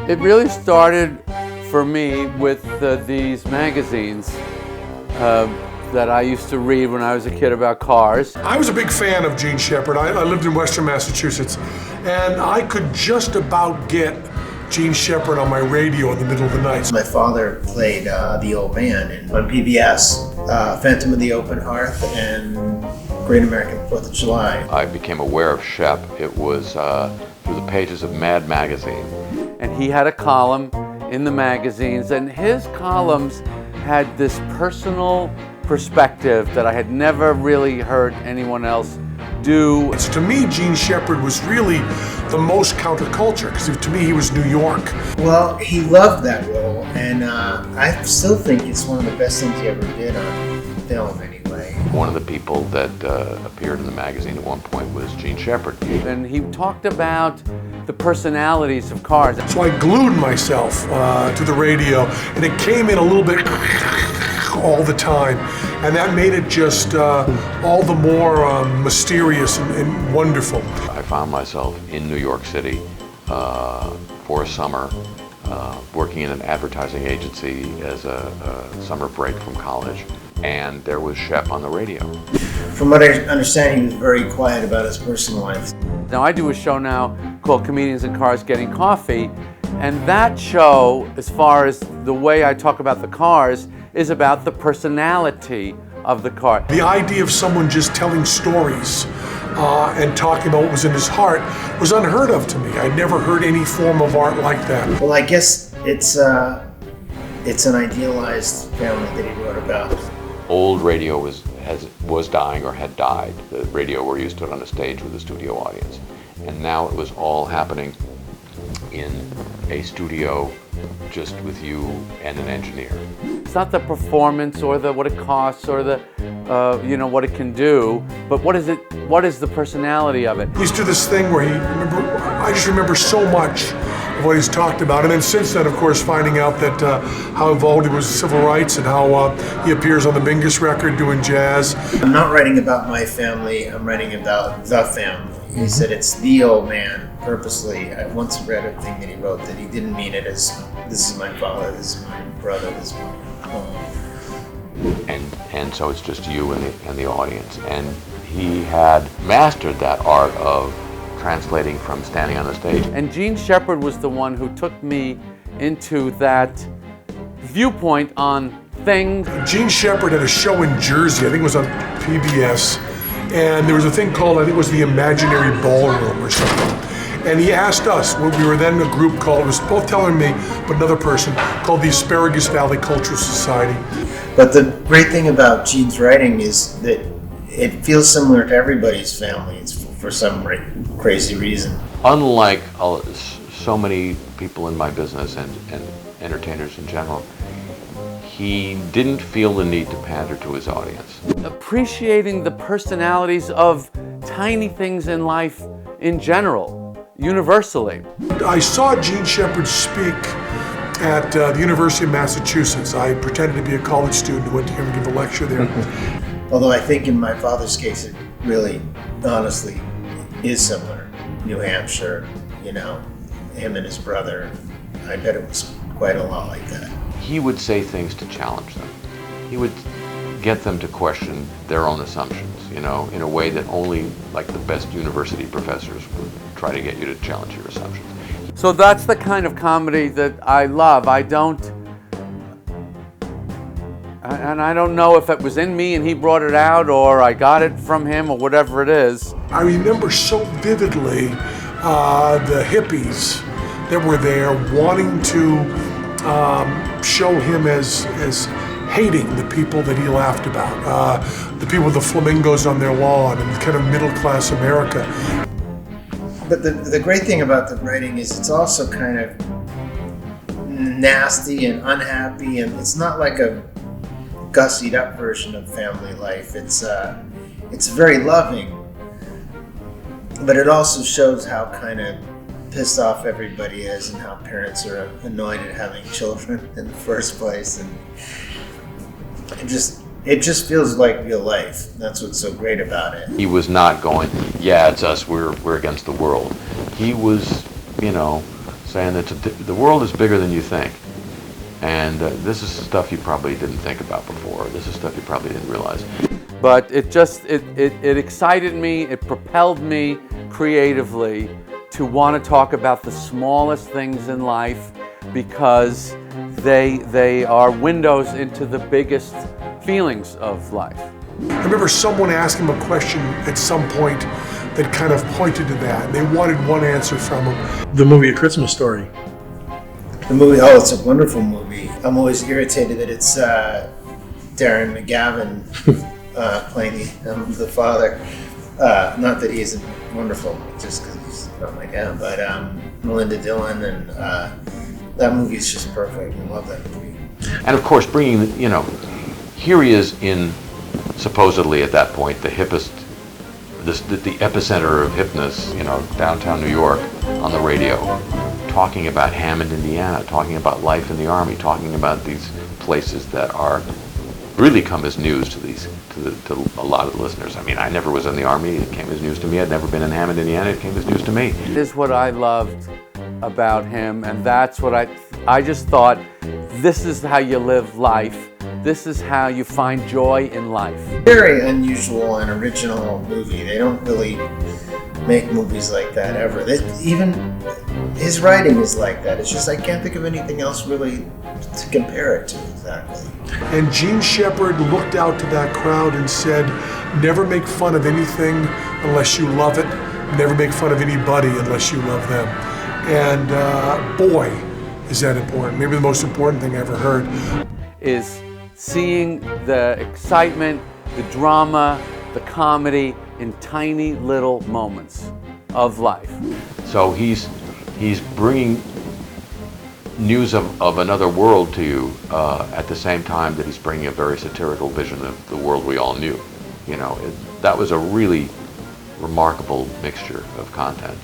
It really started for me with these magazines that I used to read when I was a kid about cars. I was a big fan of Gene Shepherd. I lived in Western Massachusetts, and I could just about get Gene Shepherd on my radio in the middle of the night. My father played the old man on PBS, Phantom of the Open Hearth, and Great American 4th of July. I became aware of SHEP. It was through the pages of Mad magazine. And he had a column in the magazines, and his columns had this personal perspective that I had never really heard anyone else do. To me, Gene Shepherd was really the most counterculture, because to me he was New York. Well, he loved that role, and I still think it's one of the best things he ever did on film anyway. One of the people that appeared in the magazine at one point was Gene Shepherd. And he talked about the personalities of cars. So I glued myself to the radio, and it came in a little bit all the time, and that made it just all the more mysterious and wonderful. I found myself in New York City for a summer, working in an advertising agency as a summer break from college, and there was SHEP on the radio. From what I understand, he was very quiet about his personal life. Now I do a show now called Comedians in Cars Getting Coffee, and that show, as far as the way I talk about the cars, is about the personality of the car. The idea of someone just telling stories and talking about what was in his heart was unheard of to me. I'd never heard any form of art like that. Well, I guess it's an idealized family that he wrote about. Old radio was dying or had died. The radio where you stood on a stage with a studio audience. And now it was all happening in a studio just with you and an engineer. It's not the performance or what it costs or the what it can do, but what is the personality of it? He used to do this thing where I just remember so much of what he's talked about, and then since then, of course, finding out that how involved he was with civil rights and how he appears on the Mingus record doing jazz. I'm not writing about my family, I'm writing about the family. He said it's the old man, purposely. I once read a thing that he wrote that he didn't mean it as, this is my father, this is my brother, this is my home. And so it's just you and the audience. And he had mastered that art of translating from standing on the stage. And Gene Shepherd was the one who took me into that viewpoint on things. Gene Shepherd had a show in Jersey, I think it was on PBS, and there was a thing called, I think it was the Imaginary Ballroom or something. And he asked us, we were then a group called, it was both Teller and me, but another person, called the Asparagus Valley Cultural Society. But the great thing about Gene's writing is that it feels similar to everybody's family. It's for some crazy reason. Unlike so many people in my business and entertainers in general, he didn't feel the need to pander to his audience. Appreciating the personalities of tiny things in life in general, universally. I saw Gene Shepherd speak at the University of Massachusetts. I pretended to be a college student who went to hear him give a lecture there. Although I think in my father's case, it really, honestly, is similar. New Hampshire, him and his brother. I bet it was quite a lot like that. He would say things to challenge them. He would get them to question their own assumptions, in a way that only like the best university professors would try to get you to challenge your assumptions. So that's the kind of comedy that I love. I don't know if it was in me and he brought it out or I got it from him or whatever it is. I remember so vividly the hippies that were there wanting to show him as hating the people that he laughed about, the people with the flamingos on their lawn and kind of middle-class America. But the great thing about the writing is it's also kind of nasty and unhappy, and it's not like a gussied up version of family life. It's very loving, but it also shows how kind of pissed off everybody is and how parents are annoyed at having children in the first place, and it just feels like real life. That's what's so great about it. He was not going, yeah, it's us, we're against the world. He was, saying that the world is bigger than you think. And this is stuff you probably didn't think about before. This is stuff you probably didn't realize. But it excited me, it propelled me creatively to want to talk about the smallest things in life, because they are windows into the biggest feelings of life. I remember someone asked him a question at some point that kind of pointed to that. They wanted one answer from him. The movie A Christmas Story. The movie, oh, it's a wonderful movie. I'm always irritated that it's Darren McGavin playing the father. Not that he isn't wonderful, just because he's not my dad, but Melinda Dillon, and that movie is just perfect. I love that movie. And of course, bringing, here he is in, supposedly at that point, the hippest, the epicenter of hipness, downtown New York, on the radio, talking about Hammond, Indiana, talking about life in the Army, talking about these places that are really come as news to a lot of the listeners. I mean, I never was in the Army. It came as news to me. I'd never been in Hammond, Indiana. It came as news to me. It is what I loved about him, and that's what I just thought, this is how you live life. This is how you find joy in life. Very unusual and original movie. They don't really make movies like that ever. Even his writing is like that. It's just I can't think of anything else really to compare it to exactly. And Gene Shepard looked out to that crowd and said, never make fun of anything unless you love it. Never make fun of anybody unless you love them. And boy, is that important. Maybe the most important thing I ever heard. Is seeing the excitement, the drama, the comedy in tiny little moments of life. So he's bringing news of another world to you at the same time that he's bringing a very satirical vision of the world we all knew. That was a really remarkable mixture of content.